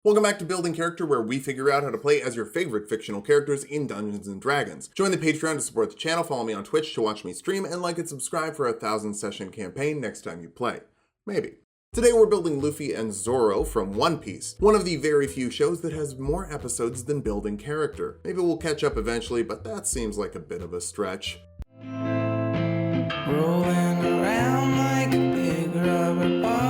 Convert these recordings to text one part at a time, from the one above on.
Welcome back to Building Character, where we figure out how to play as your favorite fictional characters in Dungeons & Dragons. Join the Patreon to support the channel, follow me on Twitch to watch me stream, and like and subscribe for a 1,000-session campaign next time you play. Maybe. Today we're building Luffy and Zoro from One Piece, one of the very few shows that has more episodes than Building Character. Maybe we'll catch up eventually, but that seems like a bit of a stretch. Rolling around like a big rubber ball.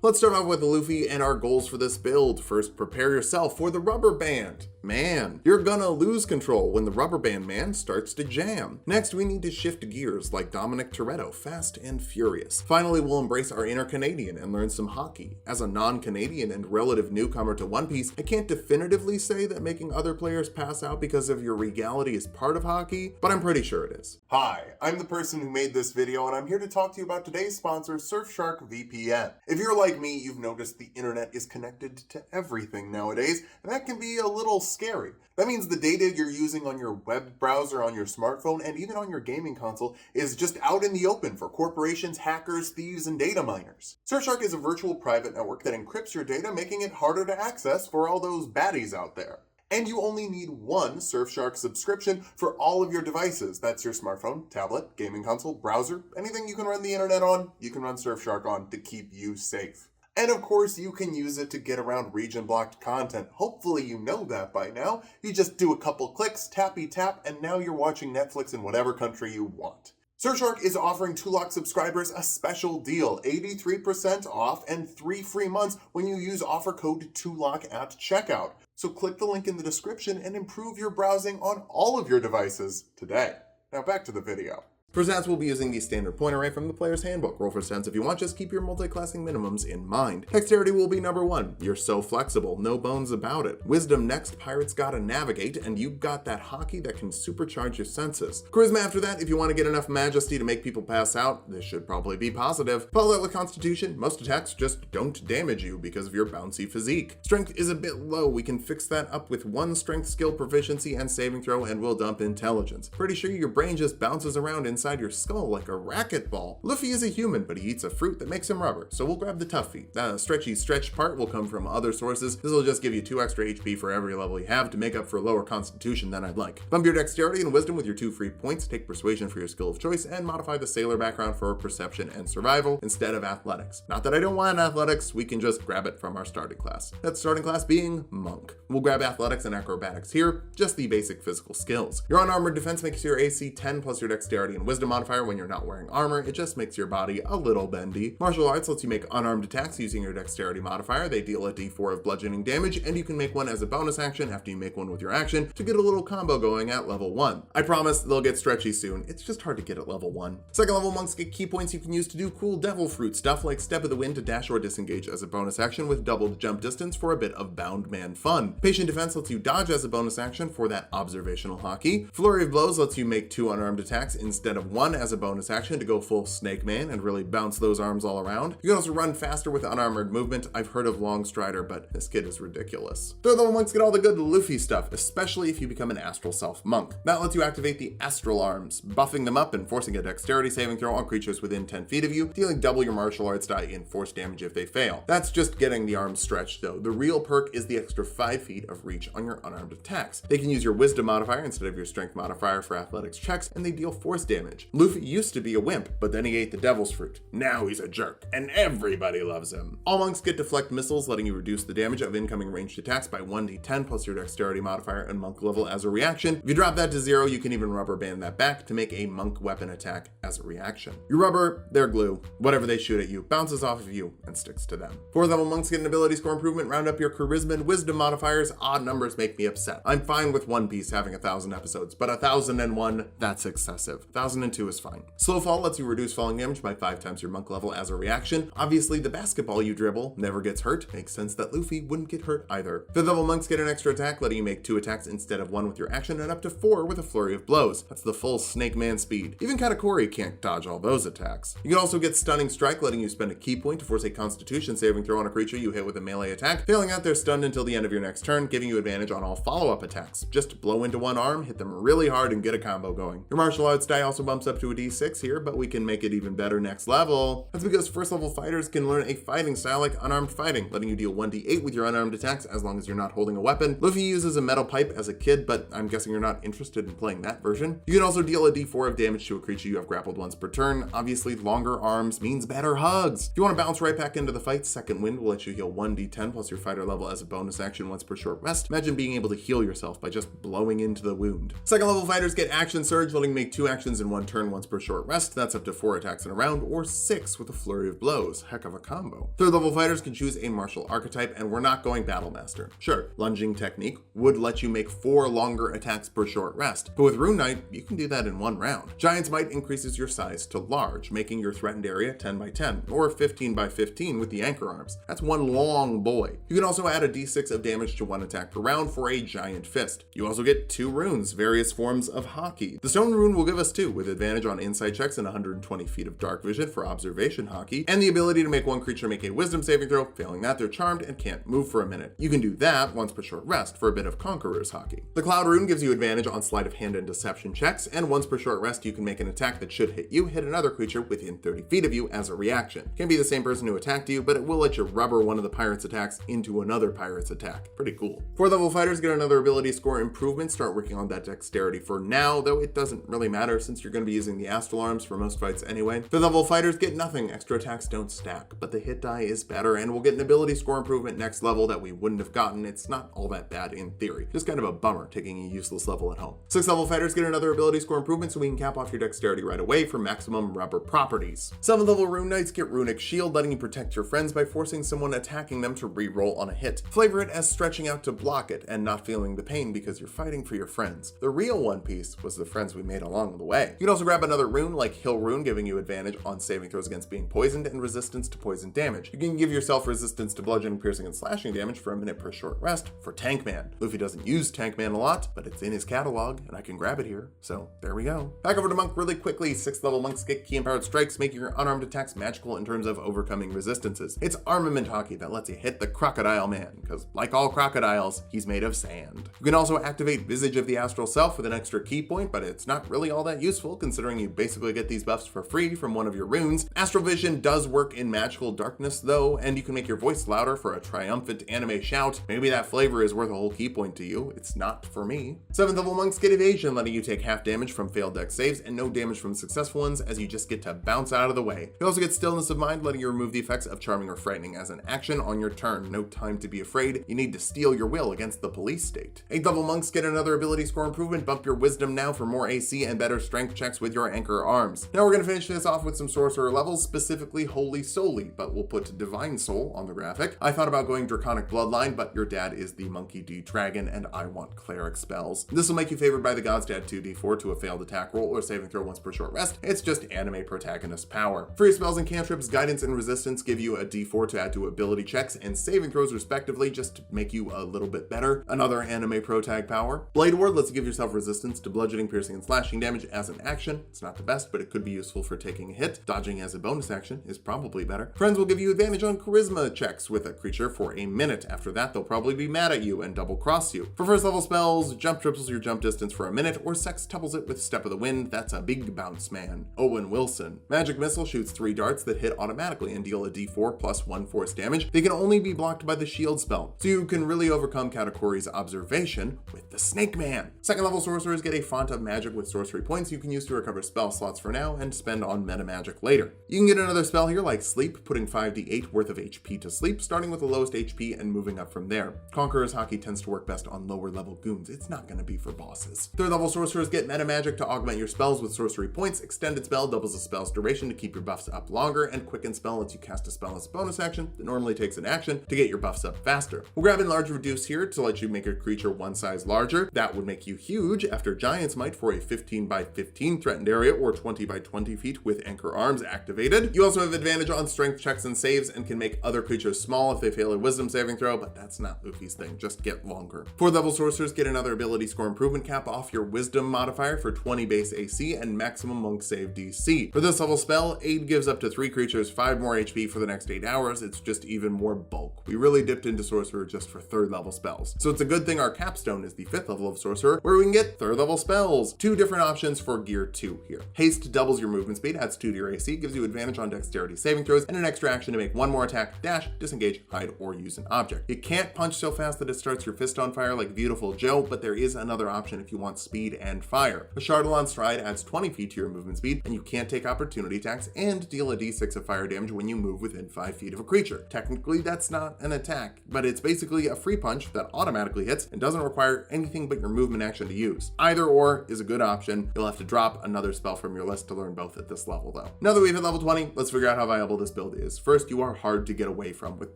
Let's start off with Luffy and our goals for this build. First, prepare yourself for the rubber band. Man, you're gonna lose control when the rubber band man starts to jam. Next, we need to shift gears like Dominic Toretto, fast and furious. Finally, we'll embrace our inner Canadian and learn some hockey. As a non-Canadian and relative newcomer to One Piece, I can't definitively say that making other players pass out because of your regality is part of hockey, but I'm pretty sure it is. Hi, I'm the person who made this video, and I'm here to talk to you about today's sponsor, Surfshark VPN. If you're like me, you've noticed the internet is connected to everything nowadays, and that can be a little scary. That means the data you're using on your web browser, on your smartphone, and even on your gaming console is just out in the open for corporations, hackers, thieves, and data miners. Surfshark is a virtual private network that encrypts your data, making it harder to access for all those baddies out there. And you only need one Surfshark subscription for all of your devices. That's your smartphone, tablet, gaming console, browser, anything you can run the internet on, you can run Surfshark on to keep you safe. And of course, you can use it to get around region-blocked content. Hopefully you know that by now. You just do a couple clicks, tappy tap, and now you're watching Netflix in whatever country you want. Surfshark is offering Tulok subscribers a special deal, 83% off and 3 free months when you use offer code TULOK at checkout. So click the link in the description and improve your browsing on all of your devices today. Now back to the video. For stats, we'll be using the standard point array from the player's handbook. Roll for stats if you want, just keep your multiclassing minimums in mind. Dexterity will be number 1. You're so flexible, no bones about it. Wisdom next, pirates gotta navigate, and you've got that hockey that can supercharge your senses. Charisma after that, if you want to get enough majesty to make people pass out, this should probably be positive. Follow that with constitution, most attacks just don't damage you because of your bouncy physique. Strength is a bit low, we can fix that up with 1 strength skill proficiency and saving throw, and we'll dump intelligence. Pretty sure your brain just bounces around inside your skull like a racquetball. Luffy is a human, but he eats a fruit that makes him rubber, so we'll grab the toughy. The stretchy stretch part will come from other sources. This will just give you 2 extra HP for every level you have to make up for lower constitution than I'd like. Bump your dexterity and wisdom with your 2 free points, take persuasion for your skill of choice, and modify the sailor background for perception and survival instead of athletics. Not that I don't want athletics, we can just grab it from our starting class. That starting class being monk. We'll grab athletics and acrobatics here, just the basic physical skills. Your unarmored defense makes your AC 10 plus your dexterity and wisdom modifier when you're not wearing armor. It just makes your body a little bendy. Martial arts lets you make unarmed attacks using your dexterity modifier. They deal a d4 of bludgeoning damage, and you can make one as a bonus action after you make one with your action to get a little combo going at level 1. I promise they'll get stretchy soon. It's just hard to get at level 1. Second level monks get key points you can use to do cool devil fruit stuff like Step of the Wind to dash or disengage as a bonus action with doubled jump distance for a bit of bound man fun. Patient defense lets you dodge as a bonus action for that observational hockey. Flurry of blows lets you make 2 unarmed attacks instead of 1 as a bonus action to go full Snake Man and really bounce those arms all around. You can also run faster with unarmored movement. I've heard of Long Strider, but this kid is ridiculous. Third level monks get all the good Luffy stuff, especially if you become an Astral Self monk. That lets you activate the Astral Arms, buffing them up and forcing a dexterity saving throw on creatures within 10 feet of you, dealing double your martial arts die in force damage if they fail. That's just getting the arms stretched though. The real perk is the extra 5 feet of reach on your unarmed attacks. They can use your wisdom modifier instead of your strength modifier for athletics checks, and they deal force damage. Luffy used to be a wimp, but then he ate the devil's fruit. Now he's a jerk, and everybody loves him. All monks get deflect missiles, letting you reduce the damage of incoming ranged attacks by 1d10 plus your dexterity modifier and monk level as a reaction. If you drop that to 0, you can even rubber band that back to make a monk weapon attack as a reaction. Your rubber, their glue. Whatever they shoot at you bounces off of you and sticks to them. 4th level monks get an ability score improvement, round up your charisma and wisdom modifiers. Odd numbers make me upset. I'm fine with One Piece having 1,000 episodes, but 1,001, that's excessive. 1,002 is fine. Slow fall lets you reduce falling damage by 5 times your monk level as a reaction. Obviously, the basketball you dribble never gets hurt. Makes sense that Luffy wouldn't get hurt either. 5th level monks get an extra attack, letting you make 2 attacks instead of 1 with your action, and up to 4 with a flurry of blows. That's the full Snake Man speed. Even Katakuri can't dodge all those attacks. You can also get Stunning Strike, letting you spend a key point to force a Constitution saving throw on a creature you hit with a melee attack. Failing out, they're stunned until the end of your next turn, giving you advantage on all follow-up attacks. Just blow into one arm, hit them really hard, and get a combo going. Your martial arts die also bumps up to a D6 here, but we can make it even better next level. That's because first level fighters can learn a fighting style like unarmed fighting, letting you deal 1d8 with your unarmed attacks as long as you're not holding a weapon. Luffy uses a metal pipe as a kid, but I'm guessing you're not interested in playing that version. You can also deal a D4 of damage to a creature you have grappled once per turn. Obviously, longer arms means better hugs. If you want to bounce right back into the fight, Second Wind will let you heal 1d10 plus your fighter level as a bonus action once per short rest. Imagine being able to heal yourself by just blowing into the wound. Second level fighters get Action Surge, letting you make 2 actions in 1 turn once per short rest. That's up to 4 attacks in a round, or 6 with a flurry of blows. Heck of a combo. Third level fighters can choose a martial archetype, and we're not going Battle Master. Sure, lunging technique would let you make 4 longer attacks per short rest, but with Rune Knight, you can do that in 1 round. Giant's Might increases your size to large, making your threatened area 10 by 10, or 15 by 15 with the anchor arms. That's 1 long boy. You can also add a d6 of damage to 1 attack per round for a giant fist. You also get 2 runes, various forms of hockey. The Stone Rune will give us 2, with advantage on insight checks and 120 feet of dark vision for observation hockey, and the ability to make 1 creature make a wisdom saving throw. Failing that, they're charmed and can't move for a minute. You can do that once per short rest for a bit of Conqueror's hockey. The Cloud Rune gives you advantage on sleight of hand and deception checks, and once per short rest, you can make an attack that should hit you, hit another creature within 30 feet of you as a reaction. Can be the same person who attacked you, but it will let you rubber one of the pirate's attacks into another pirate's attack. Pretty cool. 4th level fighters get another ability score improvement. Start working on that dexterity for now, though it doesn't really matter since you're going to be using the astral arms for most fights anyway. 5th level fighters get nothing. Extra attacks don't stack, but the hit die is better, and we'll get an ability score improvement next level that we wouldn't have gotten. It's not all that bad in theory. Just kind of a bummer taking a useless level at home. 6th level fighters get another ability score improvement, so we can cap off your dexterity right away for maximum rubber properties. 7th level Rune Knights get Runic Shield, letting you protect your friends by forcing someone attacking them to re-roll on a hit. Flavor it as stretching out to block it and not feeling the pain because you're fighting for your friends. The real One Piece was the friends we made along the way. You can also grab another rune like Hill Rune, giving you advantage on saving throws against being poisoned and resistance to poison damage. You can give yourself resistance to bludgeoning, piercing, and slashing damage for a minute per short rest for Tank Man. Luffy doesn't use Tank Man a lot, but it's in his catalog and I can grab it here, so there we go. Back over to Monk really quickly. 6th level monks get key empowered strikes, making your unarmed attacks magical in terms of overcoming resistances. It's armament hockey that lets you hit the crocodile man, because like all crocodiles, he's made of sand. You can also activate Visage of the Astral Self with an extra key point, but it's not really all that useful considering you basically get these buffs for free from one of your runes. Astral Vision does work in magical darkness though, and you can make your voice louder for a triumphant anime shout. Maybe that flavor is worth a whole key point to you. It's not for me. 7th level monks get Evasion, letting you take half damage from failed dex saves and no damage from successful ones, as you just get to bounce out of the way. You also get Stillness of Mind, letting you remove the effects of charming or frightening as an action on your turn. No time to be afraid. You need to steel your will against the police state. 8th level monks get another ability score improvement. Bump your wisdom now for more AC and better strength checks with your anchor arms. Now we're going to finish this off with some sorcerer levels, specifically Holy Solely, but we'll put Divine Soul on the graphic. I thought about going Draconic Bloodline, but your dad is the Monkey D Dragon and I want cleric spells. This will make you favored by the gods to add 2d4 to a failed attack roll or saving throw once per short rest. It's just anime protagonist power. For your spells and cantrips, guidance and resistance give you a d4 to add to ability checks and saving throws respectively, just to make you a little bit better. Another anime protag power. Blade Ward lets you give yourself resistance to bludgeoning, piercing, and slashing damage as an action. It's not the best, but it could be useful for taking a hit. Dodging as a bonus action is probably better. Friends will give you advantage on charisma checks with a creature for a minute. After that, they'll probably be mad at you and double cross you. For first level spells, jump triples your jump distance for a minute, or sextuples it with Step of the Wind. That's a big bounce man. Owen Wilson. Magic Missile shoots 3 darts that hit automatically and deal a d4 plus 1 force damage. They can only be blocked by the shield spell, so you can really overcome Katakuri's observation with the Snake Man. 2nd level sorcerers get a Font of Magic with sorcery points you can use to recover spell slots for now and spend on meta magic later. You can get another spell here like Sleep, putting 5d8 worth of HP to sleep, starting with the lowest HP and moving up from there. Conqueror's Hockey tends to work best on lower level goons. It's not going to be for bosses. 3rd level sorcerers get meta magic to augment your spells with sorcery points. Extended Spell doubles a spell's duration to keep your buffs up longer, and Quicken Spell lets you cast a spell as a bonus action that normally takes an action to get your buffs up faster. We'll grab Enlarge Reduce here to let you make a creature 1 size larger. That would make you huge after Giant's Might for a 15 by 15 threatened area or 20 by 20 feet with Anchor Arms activated. You also have advantage on strength checks and saves and can make other creatures small if they fail a wisdom saving throw, but that's not Luffy's thing, just get longer. 4th level sorcerers get another ability score improvement, cap off your wisdom modifier for 20 base AC and maximum monk save DC. For this level spell, Aid gives up to 3 creatures 5 more HP for the next 8 hours. It's just even more bulk. We really dipped into sorcerer just for 3rd level spells. So it's a good thing our capstone is the 5th level of sorcerer, where we can get 3rd level spells. 2 different options for gear gear 2 here. Haste doubles your movement speed, adds 2 to your AC, gives you advantage on dexterity saving throws, and an extra action to make one more attack, dash, disengage, hide, or use an object. You can't punch so fast that it starts your fist on fire like Beautiful Joe, but there is another option if you want speed and fire. A Chardalon Stride adds 20 feet to your movement speed, and you can't take opportunity attacks and deal a d6 of fire damage when you move within 5 feet of a creature. Technically, that's not an attack, but it's basically a free punch that automatically hits and doesn't require anything but your movement action to use. Either or is a good option. You'll have to drop another spell from your list to learn both at this level though. Now that we've hit level 20, let's figure out how viable this build is. First, you are hard to get away from with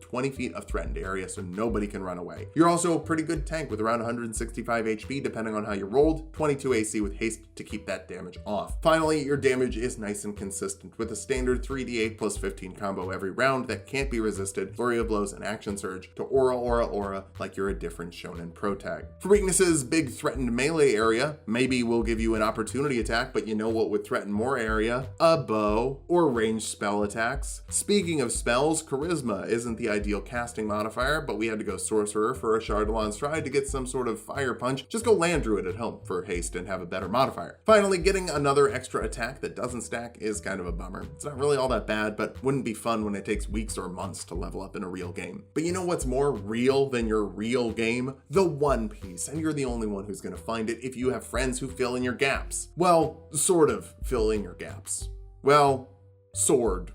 20 feet of threatened area, so nobody can run away. You're also a pretty good tank with around 165 HP depending on how you rolled, 22 AC with haste to keep that damage off. Finally, your damage is nice and consistent with a standard 3d8 plus 15 combo every round that can't be resisted, flurry of blows and action surge to aura like you're a different shonen pro tag. For weaknesses, big threatened melee area, maybe we'll give you an opportunity attack, but you know what would threaten more area? A bow or ranged spell attacks. Speaking of spells, charisma isn't the ideal casting modifier, but we had to go sorcerer for a Chardalon Stride to get some sort of fire punch. Just go land druid at home for haste and have a better modifier. Finally, getting another extra attack that doesn't stack is kind of a bummer. It's not really all that bad, but wouldn't be fun when it takes weeks or months to level up in a real game. But you know what's more real than your real game? The One Piece, and you're the only one who's gonna find it if you have friends who fill in your gaps. Well, sort of fill in your gaps. Well, sword.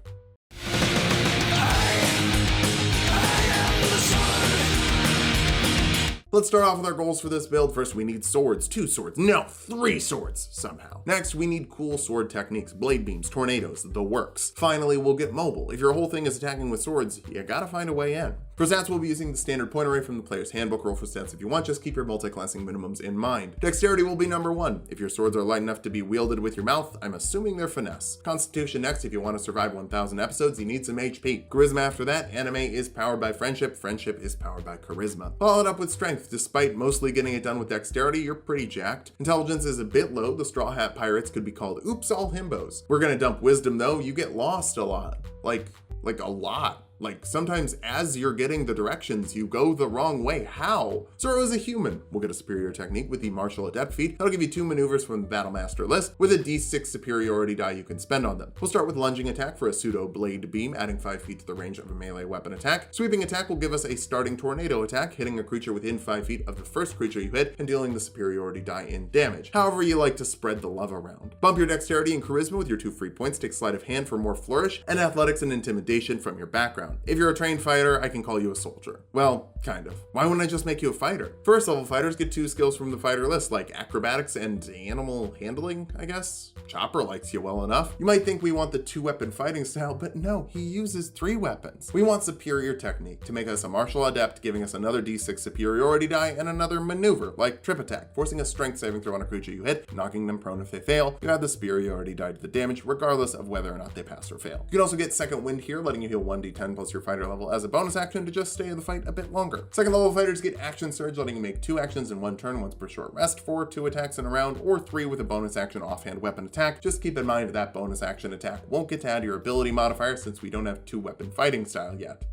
Let's start off with our goals for this build. First, we need swords, 2 swords, no, 3 swords somehow. Next, we need cool sword techniques, blade beams, tornadoes, the works. Finally, we'll get mobile. If your whole thing is attacking with swords, you gotta find a way in. For stats, we'll be using the standard point array from the player's handbook. Roll for stats if you want, just keep your multi-classing minimums in mind. Dexterity will be number 1. If your swords are light enough to be wielded with your mouth, I'm assuming they're finesse. Constitution next. If you want to survive 1,000 episodes, you need some HP. Charisma after that. Anime is powered by friendship. Friendship is powered by charisma. Follow it up with strength. Despite mostly getting it done with dexterity, you're pretty jacked. Intelligence is a bit low. The Straw Hat Pirates could be called oops all himbos. We're gonna dump wisdom though. You get lost a lot. Like a lot. Like, sometimes as you're getting the directions, you go the wrong way. How? Zoro is a human. We'll get a superior technique with the martial adept feat. That'll give you 2 maneuvers from the battle master list with a d6 superiority die you can spend on them. We'll start with lunging attack for a pseudo blade beam, adding 5 feet to the range of a melee weapon attack. Sweeping attack will give us a starting tornado attack, hitting a creature within 5 feet of the first creature you hit and dealing the superiority die in damage. However you like to spread the love around. Bump your dexterity and charisma with your 2 free points. Take sleight of hand for more flourish, and athletics and intimidation from your background. If you're a trained fighter, I can call you a soldier. Well, kind of. Why wouldn't I just make you a fighter? First level fighters get 2 skills from the fighter list, like acrobatics and animal handling, I guess. Chopper likes you well enough. You might think we want the 2-weapon fighting style, but no, he uses 3 weapons. We want superior technique to make us a martial adept, giving us another d6 superiority die and another maneuver, like trip attack, forcing a strength saving throw on a creature you hit, knocking them prone if they fail. You add the superiority die to the damage, regardless of whether or not they pass or fail. You can also get second wind here, letting you heal 1d10 plus your fighter level as a bonus action to just stay in the fight a bit longer. Second level fighters get action surge, letting you make 2 actions in 1 turn, once per short rest, for 2 attacks in a round, or 3 with a bonus action offhand weapon attack. Just keep in mind that bonus action attack won't get to add your ability modifier since we don't have 2-weapon fighting style yet.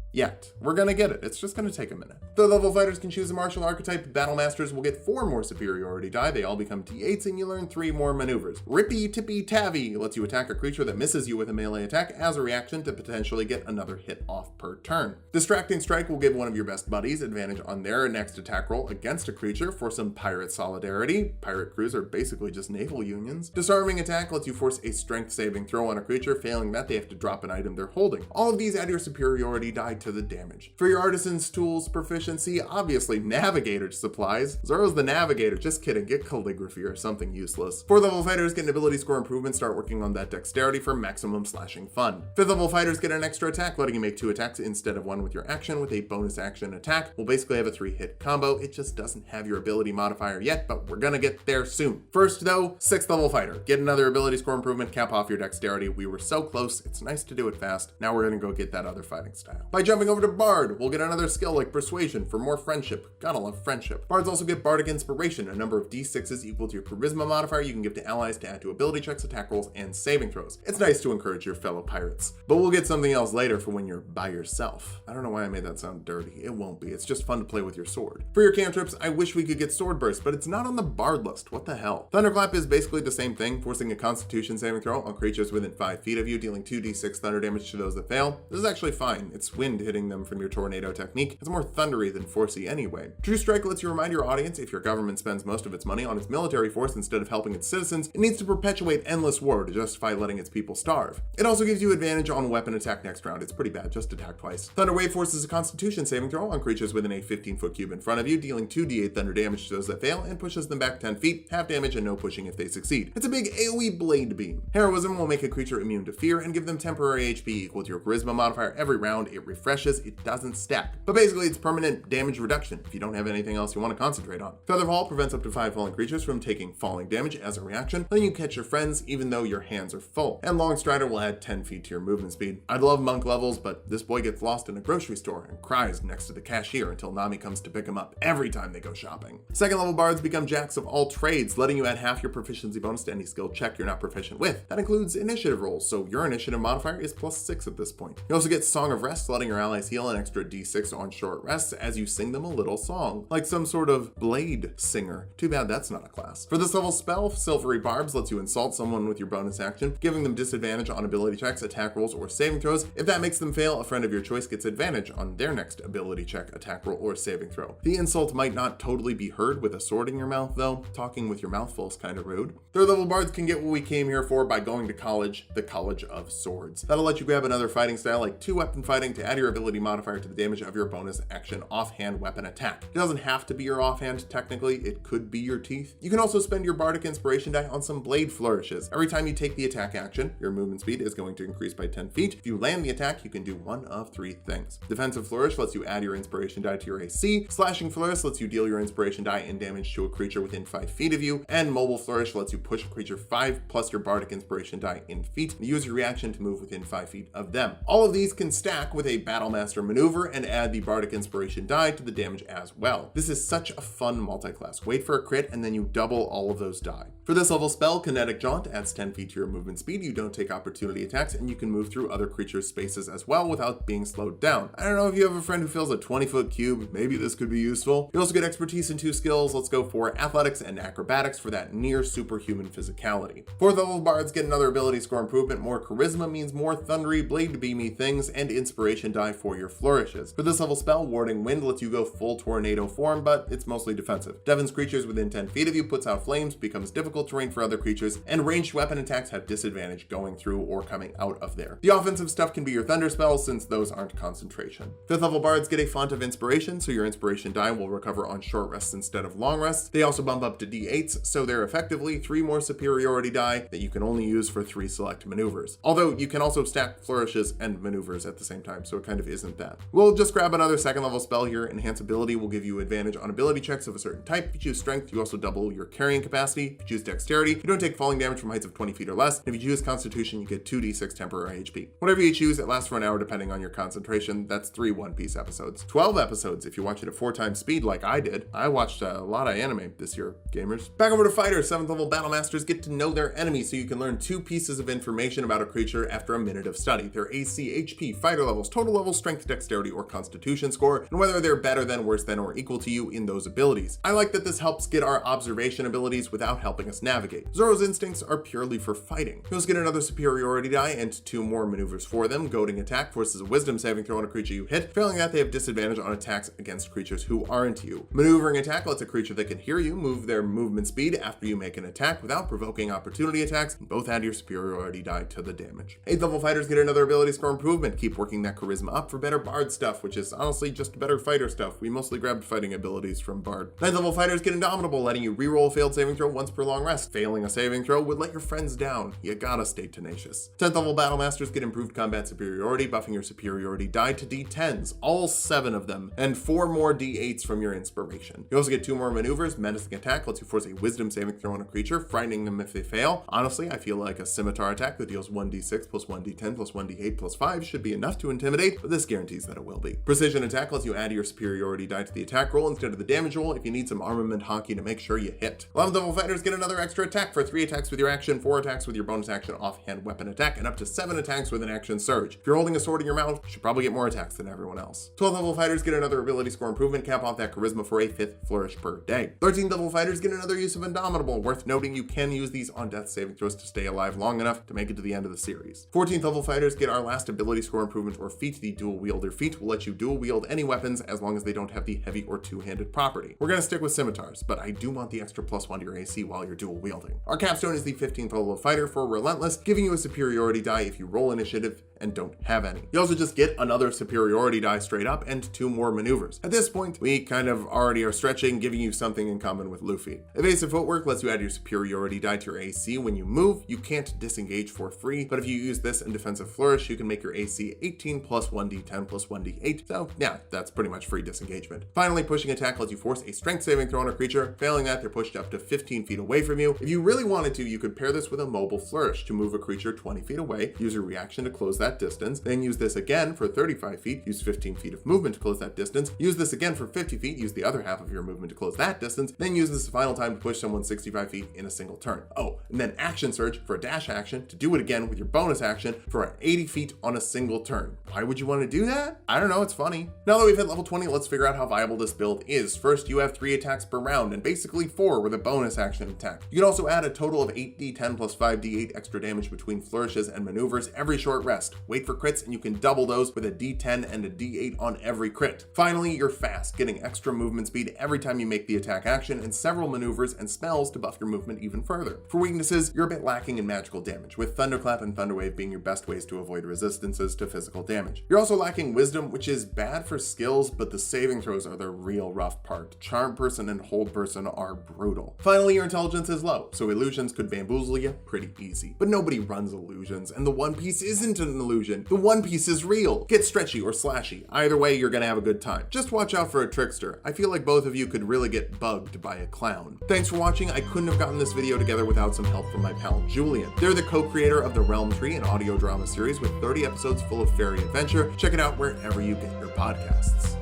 We're gonna get it. It's just gonna take a minute. Third level fighters can choose a martial archetype. Battle masters will get 4 more superiority die. They all become d8s and you learn 3 more maneuvers. Rippy Tippy Tavy lets you attack a creature that misses you with a melee attack as a reaction to potentially get another hit off per turn. Distracting Strike will give one of your best buddies advantage on their next attack roll against a creature for some pirate solidarity. Pirate crews are basically just naval unions. Disarming Attack lets you force a strength saving throw on a creature. Failing that, they have to drop an item they're holding. All of these add your superiority die to the damage. For your artisan's tools proficiency, obviously navigator supplies. Zoro's the navigator, just kidding, get calligraphy or something useless. 4th level fighters get an ability score improvement, start working on that dexterity for maximum slashing fun. 5th level fighters get an extra attack, letting you make 2 attacks instead of 1 with your action with a bonus action attack. We'll basically have a 3-hit combo. It just doesn't have your ability modifier yet, but we're gonna get there soon. First though, 6th level fighter. Get another ability score improvement, cap off your dexterity. We were so close, it's nice to do it fast. Now we're gonna go get that other fighting style. By jumping over to Bard, we'll get another skill like Persuasion for more friendship. Gotta love friendship. Bards also get Bardic Inspiration, a number of d6s equal to your Charisma modifier you can give to allies to add to ability checks, attack rolls, and saving throws. It's nice to encourage your fellow pirates. But we'll get something else later for when you're by yourself. I don't know why I made that sound dirty. It won't be. It's just fun to play with your sword. For your cantrips, I wish we could get Sword Burst, but it's not on the Bard list. What the hell? Thunderclap is basically the same thing, forcing a Constitution saving throw on creatures within 5 feet of you, dealing 2d6 thunder damage to those that fail. This is actually fine. It's wind hitting them from your tornado technique. It's more thundery than forcey anyway. True Strike lets you remind your audience if your government spends most of its money on its military force instead of helping its citizens, it needs to perpetuate endless war to justify letting its people starve. It also gives you advantage on weapon attack next round. It's pretty bad, just attack twice. Thunder Wave forces a Constitution saving throw on creatures within a 15-foot cube in front of you, dealing 2d8 thunder damage to those that fail, and pushes them back 10 feet, half damage and no pushing if they succeed. It's a big AoE blade beam. Heroism will make a creature immune to fear and give them temporary HP equal to your Charisma modifier every round. It refreshes, it doesn't stack. But basically it's permanent damage reduction if you don't have anything else you want to concentrate on. Featherfall prevents up to 5 falling creatures from taking falling damage as a reaction, letting you catch your friends even though your hands are full. And Longstrider will add 10 feet to your movement speed. I'd love monk levels, but this boy gets lost in a grocery store and cries next to the cashier until Nami comes to pick him up every time they go shopping. Second level bards become jacks of all trades, letting you add half your proficiency bonus to any skill check you're not proficient with. That includes initiative rolls, so your initiative modifier is +6 at this point. You also get Song of Rest, letting your allies heal an extra d6 on short rests as you sing them a little song, like some sort of blade singer. Too bad that's not a class. For this level spell, Silvery Barbs lets you insult someone with your bonus action, giving them disadvantage on ability checks, attack rolls, or saving throws. If that makes them fail, a friend of your choice gets advantage on their next ability check, attack roll, or saving throw. The insult might not totally be heard with a sword in your mouth though. Talking with your mouth full is kind of rude. Third level bards can get what we came here for by going to college, the College of Swords. That'll let you grab another fighting style like 2-weapon fighting to add your ability modifier to the damage of your bonus action offhand weapon attack. It doesn't have to be your offhand technically, it could be your teeth. You can also spend your bardic inspiration die on some blade flourishes. Every time you take the attack action, your movement speed is going to increase by 10 feet. If you land the attack, you can do one of 3 things. Defensive flourish lets you add your inspiration die to your AC. Slashing flourish lets you deal your inspiration die in damage to a creature within 5 feet of you. And mobile flourish lets you push a creature 5 plus your bardic inspiration die in feet and use your reaction to move within 5 feet of them. All of these can stack with a Battlemaster maneuver and add the bardic inspiration die to the damage as well. This is such a fun multi-class. Wait for a crit and then you double all of those die. For this level spell, Kinetic Jaunt adds 10 feet to your movement speed. You don't take opportunity attacks and you can move through other creatures' spaces as well without being slowed down. I don't know if you have a friend who fills a 20-foot cube, maybe this could be useful. You also get expertise in 2 skills. Let's go for athletics and acrobatics for that near superhuman physicality. Fourth level bards get another ability score improvement. More charisma means more thundery, blade beamy things, and inspiration die for your flourishes. For this level spell, Warding Wind lets you go full tornado form, but it's mostly defensive. Devons creatures within 10 feet of you, puts out flames, becomes difficult terrain for other creatures, and ranged weapon attacks have disadvantage going through or coming out of there. The offensive stuff can be your thunder spells since those aren't concentration. Fifth level bards get a font of inspiration, so your inspiration die will recover on short rests instead of long rests. They also bump up to d8s, so they're effectively 3 more superiority die that you can only use for 3 select maneuvers. Although you can also stack flourishes and maneuvers at the same time, so it kind of isn't that. We'll just grab another second level spell here. Enhance ability will give you advantage on ability checks of a certain type. If you choose strength, you also double your carrying capacity. If you choose dexterity, you don't take falling damage from heights of 20 feet or less. And if you choose constitution, you get 2d6 temporary HP. Whatever you choose, it lasts for an hour depending on your concentration. That's 3 One Piece episodes. 12 episodes if you watch it at 4 times speed like I did. I watched a lot of anime this year, gamers. Back over to fighters. 7th level battle masters get to know their enemy, so you can learn 2 pieces of information about a creature after a minute of study. Their AC, HP, fighter levels, total level, strength, dexterity, or constitution score, and whether they're better than, worse than, or equal to you in those abilities. I like that this helps get our observation abilities without helping us navigate. Zoro's instincts are purely for fighting. You'll get another superiority die and 2 more maneuvers for them. Goading attack forces a wisdom saving throw on a creature you hit. Failing that, they have disadvantage on attacks against creatures who aren't you. Maneuvering attack lets a creature that can hear you move their movement speed after you make an attack without provoking opportunity attacks, and both add your superiority die to the damage. 8th level fighters get another ability score improvement. Keep working that charisma up for better bard stuff, which is honestly just better fighter stuff. We mostly grabbed fighting abilities from bard. 9th level fighters get indomitable, letting you reroll a failed saving throw once per long rest. Failing a saving throw would let your friends down. You gotta stay tenacious. 10th level battle masters get improved combat superiority, buffing your superiority die to d10s, all 7 of them, and 4 more d8s from your inspiration. You also get 2 more maneuvers. Menacing attack lets you force a wisdom saving throw on a creature, frightening them if they fail. Honestly, I feel like a scimitar attack that deals 1d6 plus 1d10 plus 1d8 plus 5 should be enough to intimidate. but this guarantees that it will be. Precision attack lets you add your superiority die to the attack roll instead of the damage roll if you need some armament hockey to make sure you hit. 11th level fighters get another extra attack for 3 attacks with your action, 4 attacks with your bonus action offhand weapon attack, and up to 7 attacks with an action surge. If you're holding a sword in your mouth, you should probably get more attacks than everyone else. 12th level fighters get another ability score improvement, cap off that charisma for a 5th flourish per day. 13th level fighters get another use of Indomitable. Worth noting, you can use these on death saving throws to stay alive long enough to make it to the end of the series. 14th level fighters get our last ability score improvement or feat. The dual wielder feat will let you dual wield any weapons as long as they don't have the heavy or two-handed property. We're gonna stick with scimitars, but I do want the extra +1 to your AC while you're dual wielding. Our capstone is the 15th level fighter for Relentless, giving you a superiority die if you roll initiative and don't have any. You also just get another superiority die straight up and 2 more maneuvers. At this point, we kind of already are stretching, giving you something in common with Luffy. Evasive footwork lets you add your superiority die to your AC when you move. You can't disengage for free, but if you use this in defensive flourish, you can make your AC 18 plus 1d10 plus 1d8. So yeah, that's pretty much free disengagement. Finally, pushing attack lets you force a strength saving throw on a creature. Failing that, they're pushed up to 15 feet away from you. If you really wanted to, you could pair this with a mobile flourish to move a creature 20 feet away, use your reaction to close that distance, then use this again for 35 feet, use 15 feet of movement to close that distance, use this again for 50 feet, use the other half of your movement to close that distance, then use this final time to push someone 65 feet in a single turn. Oh, and then action surge for a dash action to do it again with your bonus action for 80 feet on a single turn. Why would you want to do that? I don't know, it's funny. Now that we've hit level 20, let's figure out how viable this build is. First, you have 3 attacks per round and basically 4 with a bonus action attack. You can also add a total of 8d10 plus 5d8 extra damage between flourishes and maneuvers every short rest. Wait for crits and you can double those with a d10 and a d8 on every crit. Finally, you're fast, getting extra movement speed every time you make the attack action and several maneuvers and spells to buff your movement even further. For weaknesses, you're a bit lacking in magical damage, with Thunderclap and Thunderwave being your best ways to avoid resistances to physical damage. You're also lacking wisdom, which is bad for skills, but the saving throws are the real rough part. Charm person and hold person are brutal. Finally, your intelligence is low, so illusions could bamboozle you pretty easy. But nobody runs illusions, and the One Piece isn't an illusion. The One Piece is real. Get stretchy or slashy. Either way, you're gonna have a good time. Just watch out for a trickster. I feel like both of you could really get bugged by a clown. Thanks for watching. I couldn't have gotten this video together without some help from my pal Julian. They're the co-creator of the Realm Tree, an audio drama series with 30 episodes full of fairy adventure. Check it out wherever you get your podcasts.